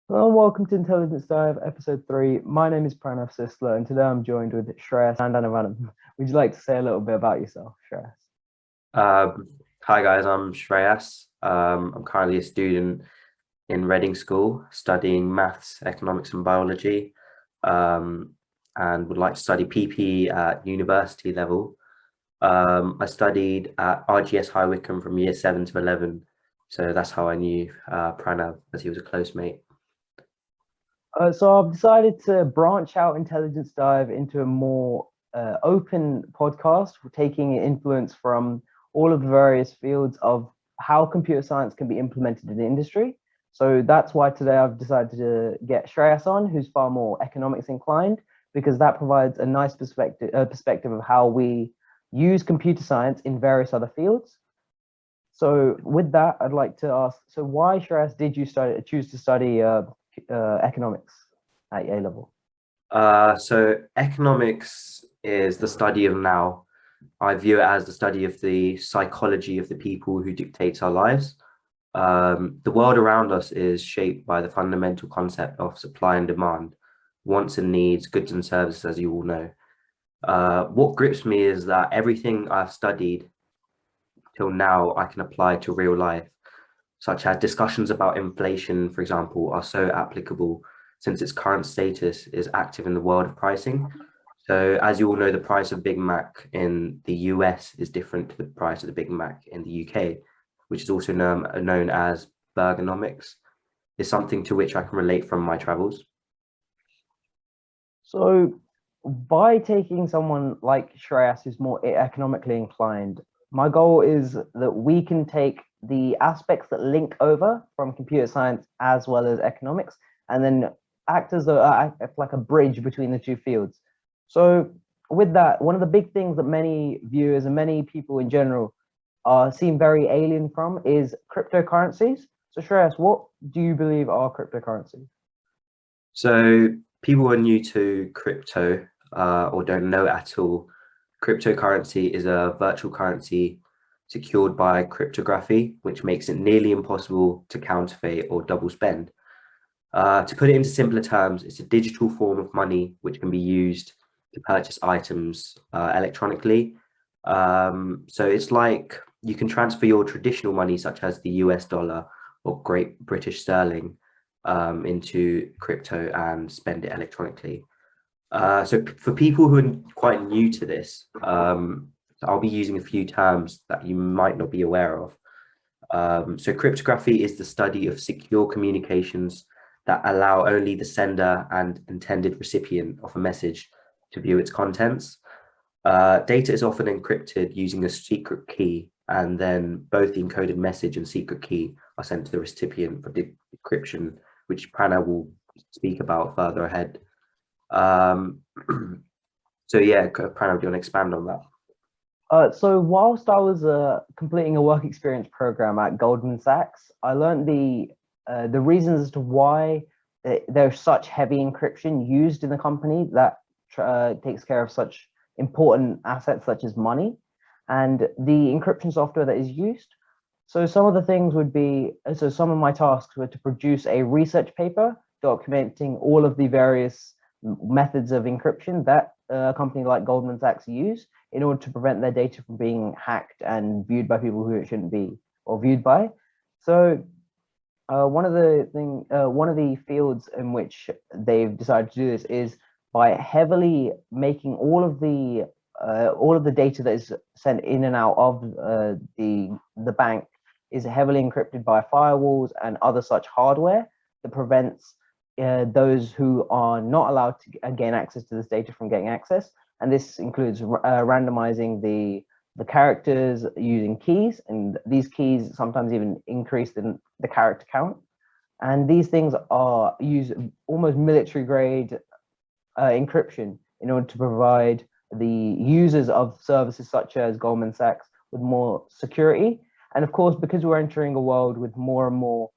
Hello and welcome to Intelligence Dive, episode 3. My name is Pranav Sisler, and today I'm joined with Shreyas Nandanavanam. Would you like to say a little bit about yourself, Shreyas? Um, Hi guys, I'm Shreyas. I'm currently a student in Reading School studying maths, economics, and biology, um, and would like to study PP at university level. I studied at RGS High Wycombe from year 7 to 11, so that's how I knew Pranav, as he was a close mate. So I've decided to branch out Intelligence Dive into a more open podcast, taking influence from all of the various fields of how computer science can be implemented in the industry. So that's why today I've decided to get Shreyas on, who's far more economics inclined, because that provides a nice perspective of how we use computer science in various other fields. So with that, I'd like to ask, so why, Shreyas, did you choose to study economics at A level? So economics is the study of now. I view it as the study of the psychology of the people who dictates our lives. The world around us is shaped by the fundamental concept of supply and demand, wants and needs, goods and services, as you all know. What grips me is that everything I've studied till now I can apply to real life, such as discussions about inflation, for example, are so applicable since its current status is active in the world of pricing. So, as you all know, the price of Big Mac in the US is different to the price of the Big Mac in the UK, which is also known as Bergonomics, is something to which I can relate from my travels. So by taking someone like Shreyas, who's more economically inclined, my goal is that we can take the aspects that link over from computer science as well as economics, and then act as like a bridge between the two fields. So with that, one of the big things that many viewers and many people in general seem very alien from is cryptocurrencies. So Shreyas, what do you believe are cryptocurrencies? So, people who are new to crypto or don't know at all, cryptocurrency is a virtual currency secured by cryptography, which makes it nearly impossible to counterfeit or double spend. To put it into simpler terms, it's a digital form of money which can be used to purchase items electronically. So it's like you can transfer your traditional money, such as the US dollar or Great British Sterling, into crypto and spend it electronically. So for people who are quite new to this, I'll be using a few terms that you might not be aware of. So cryptography is the study of secure communications that allow only the sender and intended recipient of a message to view its contents. Data is often encrypted using a secret key, and then both the encoded message and secret key are sent to the recipient for decryption, which Prana will speak about further ahead. Um, so yeah, Prana, do you want to expand on that? So whilst I was completing a work experience program at Goldman Sachs, I learned the reasons as to why there's such heavy encryption used in the company that takes care of such important assets such as money and the encryption software that is used. So some of the things would be, so some of my tasks were to produce a research paper documenting all of the various methods of encryption that a company like Goldman Sachs use in order to prevent their data from being hacked and viewed by people who it shouldn't be or viewed by. So one of the fields in which they've decided to do this is by heavily making all of the data that is sent in and out of the bank is heavily encrypted by firewalls and other such hardware that prevents those who are not allowed to gain access to this data from getting access. And this includes randomizing the characters using keys, and these keys sometimes even increase the character count. And these things are use almost military grade encryption in order to provide the users of services such as Goldman Sachs with more security. And of course, because we're entering a world with more and more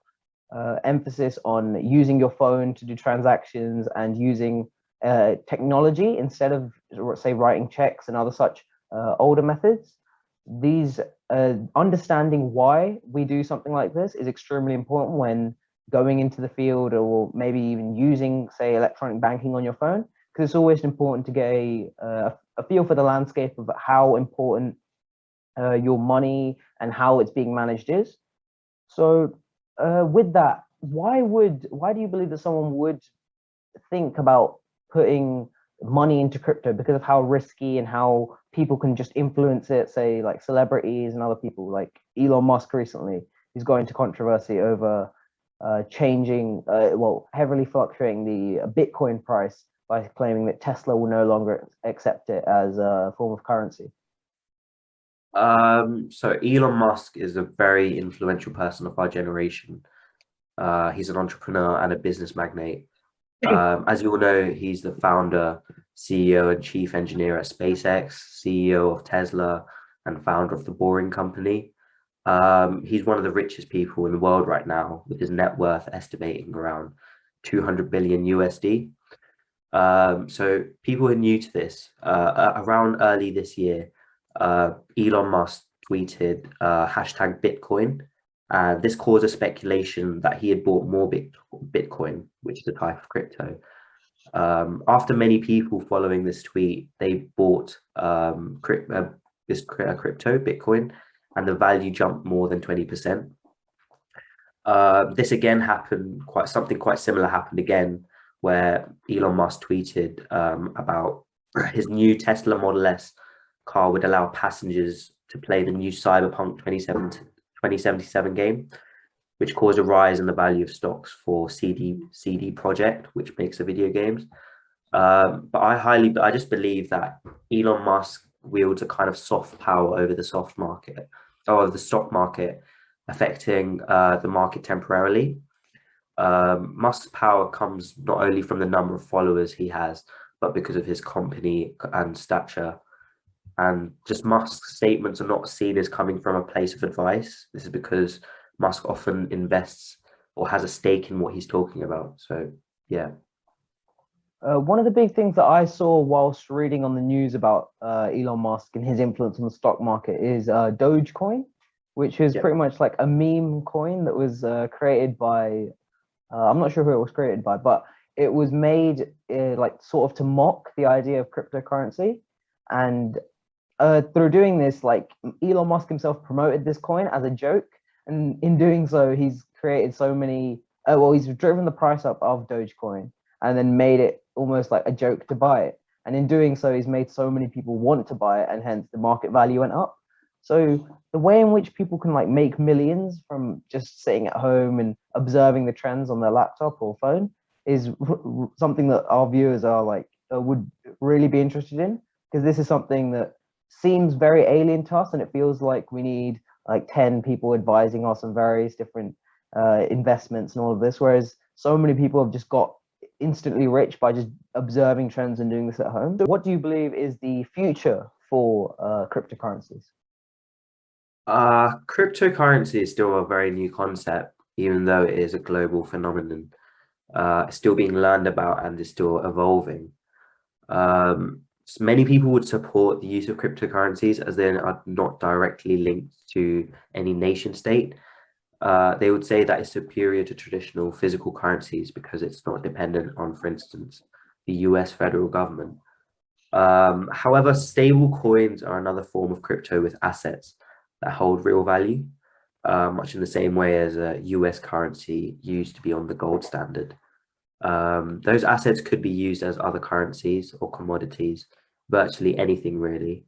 emphasis on using your phone to do transactions and using technology instead of, say, writing checks and other such older methods, these understanding why we do something like this is extremely important when going into the field, or maybe even using, say, electronic banking on your phone, because it's always important to get a feel for the landscape of how important your money and how it's being managed is. So with that, why do you believe that someone would think about putting money into crypto? Because of how risky and how people can just influence it, say like celebrities and other people, like Elon Musk recently, he's going into controversy over changing, heavily fluctuating the Bitcoin price by claiming that Tesla will no longer accept it as a form of currency. So Elon Musk is a very influential person of our generation. He's an entrepreneur and a business magnate. As you all know, he's the founder, CEO, and chief engineer at SpaceX, CEO of Tesla, and founder of the Boring Company. He's one of the richest people in the world right now, with his net worth estimating around 200 billion USD. So people are new to this. Around early this year, Elon Musk tweeted hashtag Bitcoin, and this caused a speculation that he had bought more Bitcoin, which is a type of crypto. After many people following this tweet, they bought crypto, Bitcoin, and the value jumped more than 20%. This again happened, something quite similar happened again, where Elon Musk tweeted about his new Tesla Model S car would allow passengers to play the new Cyberpunk 2077 game, which caused a rise in the value of stocks for CD Projekt, which makes the video games. But I just believe that Elon Musk wields a kind of soft power over the soft market, or the stock market, affecting the market temporarily. Musk's power comes not only from the number of followers he has, but because of his company and stature. And just Musk's statements are not seen as coming from a place of advice. This is because Musk often invests or has a stake in what he's talking about. So, yeah. One of the big things that I saw whilst reading on the news about Elon Musk and his influence on the stock market is Dogecoin, which is pretty much like a meme coin that was created by, I'm not sure who it was created by, but it was made like sort of to mock the idea of cryptocurrency. And through doing this, like Elon Musk himself promoted this coin as a joke, and in doing so, he's created so many. He's driven the price up of Dogecoin, and then made it almost like a joke to buy it. And in doing so, he's made so many people want to buy it, and hence the market value went up. So the way in which people can like make millions from just sitting at home and observing the trends on their laptop or phone is something that our viewers are like would really be interested in, because this is something that seems very alien to us, and it feels like we need like 10 people advising us on various different investments and all of this, whereas so many people have just got instantly rich by just observing trends and doing this at home. So what do you believe is the future for cryptocurrencies? Cryptocurrency is still a very new concept, even though it is a global phenomenon. It's still being learned about and is still evolving. Many people would support the use of cryptocurrencies as they are not directly linked to any nation state. They would say that it's superior to traditional physical currencies because it's not dependent on, for instance, the US federal government. However, stable coins are another form of crypto with assets that hold real value, much in the same way as a US currency used to be on the gold standard. Those assets could be used as other currencies or commodities, virtually anything really.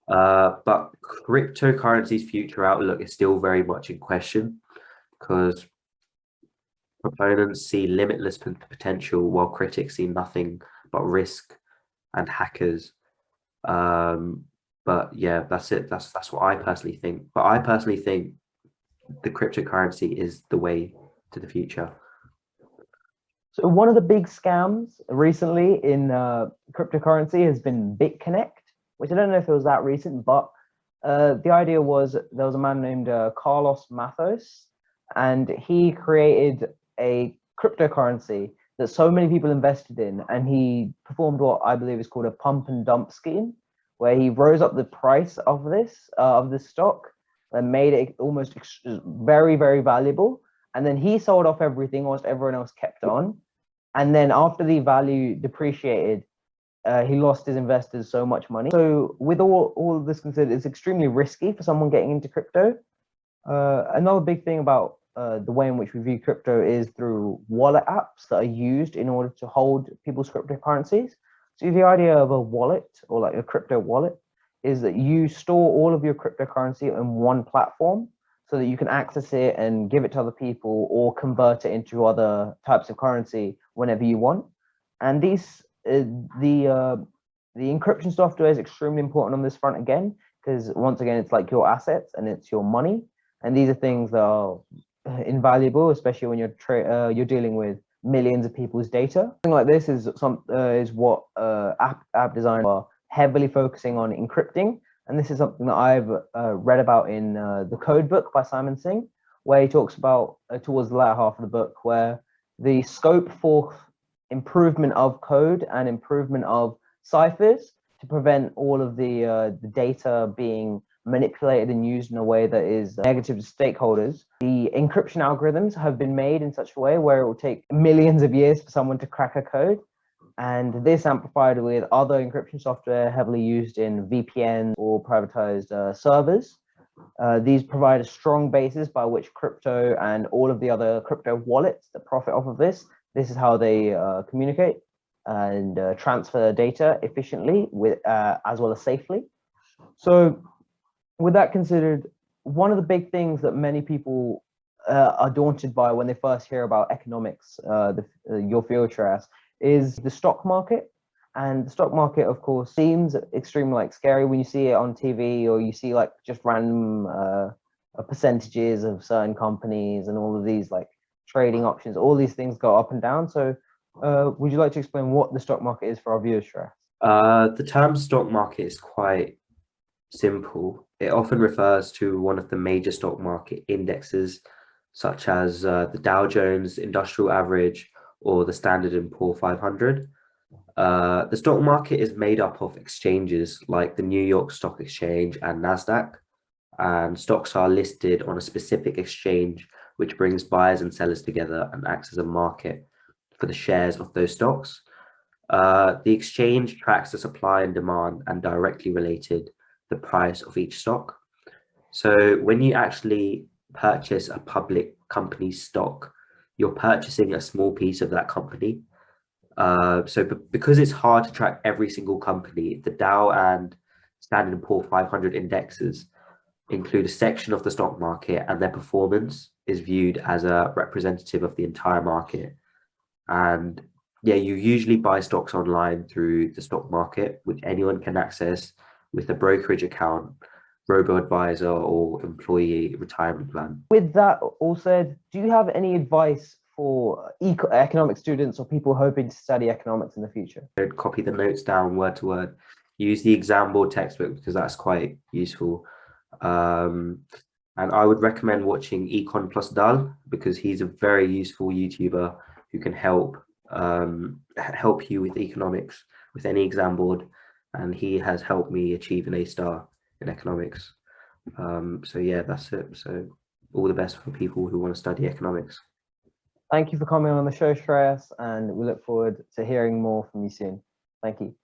But cryptocurrency's future outlook is still very much in question, because proponents see limitless potential while critics see nothing but risk and hackers. But yeah, that's it. That's what I personally think. But I personally think the cryptocurrency is the way to the future. So one of the big scams recently in cryptocurrency has been BitConnect, which I don't know if it was that recent, but the idea was there was a man named Carlos Mathos, and he created a cryptocurrency that so many people invested in, and he performed what I believe is called a pump and dump scheme, where he rose up the price of this stock and made it almost very, very valuable. and then he sold off everything, whilst everyone else kept on. And then after the value depreciated, he lost his investors so much money. So with all of this considered, it's extremely risky for someone getting into crypto. Another big thing about the way in which we view crypto is through wallet apps that are used in order to hold people's cryptocurrencies. So the idea of a wallet, or like a crypto wallet, is that you store all of your cryptocurrency in one platform so that you can access it and give it to other people or convert it into other types of currency whenever you want. And these the encryption software is extremely important on this front again, because once again, it's like your assets and it's your money. And these are things that are invaluable, especially when you're dealing with millions of people's data. Something like this is what app designers are heavily focusing on encrypting. And this is something that I've read about in the Code book by Simon Singh, where he talks about towards the latter half of the book, where the scope for improvement of code and improvement of ciphers to prevent all of the data being manipulated and used in a way that is negative to stakeholders. The encryption algorithms have been made in such a way where it will take millions of years for someone to crack a code. And this amplified with other encryption software heavily used in VPN or privatized servers. These provide a strong basis by which crypto and all of the other crypto wallets that profit off of this is how they communicate and transfer data efficiently with as well as safely. So with that considered, one of the big things that many people are daunted by when they first hear about economics, your field, Shreyas, is the stock market. And the stock market, of course, seems extremely scary when you see it on TV, or you see just random percentages of certain companies and all of these trading options. All these things go up and down. So would you like to explain what the stock market is for our viewers, Shreyas? The term stock market is quite simple. It often refers to one of the major stock market indexes, such as the Dow Jones Industrial Average or the Standard & Poor 500. The stock market is made up of exchanges like the New York Stock Exchange and NASDAQ, and stocks are listed on a specific exchange which brings buyers and sellers together and acts as a market for the shares of those stocks. The exchange tracks the supply and demand and directly related the price of each stock. So when you actually purchase a public company's stock, you're purchasing a small piece of that company. Because it's hard to track every single company, the Dow and Standard & Poor 500 indexes include a section of the stock market, and their performance is viewed as a representative of the entire market. And yeah, you usually buy stocks online through the stock market, which anyone can access with a brokerage account, robo-advisor, or employee retirement plan. With that all said, do you have any advice for economic students or people hoping to study economics in the future? Copy the notes down word to word. Use the exam board textbook because that's quite useful. And I would recommend watching EconomicsPlusDal because he's a very useful YouTuber who can help you with economics with any exam board, and he has helped me achieve an A* in economics. So yeah, that's it. So all the best for people who want to study economics. Thank you for coming on the show, Shreyas, and we look forward to hearing more from you soon. Thank you.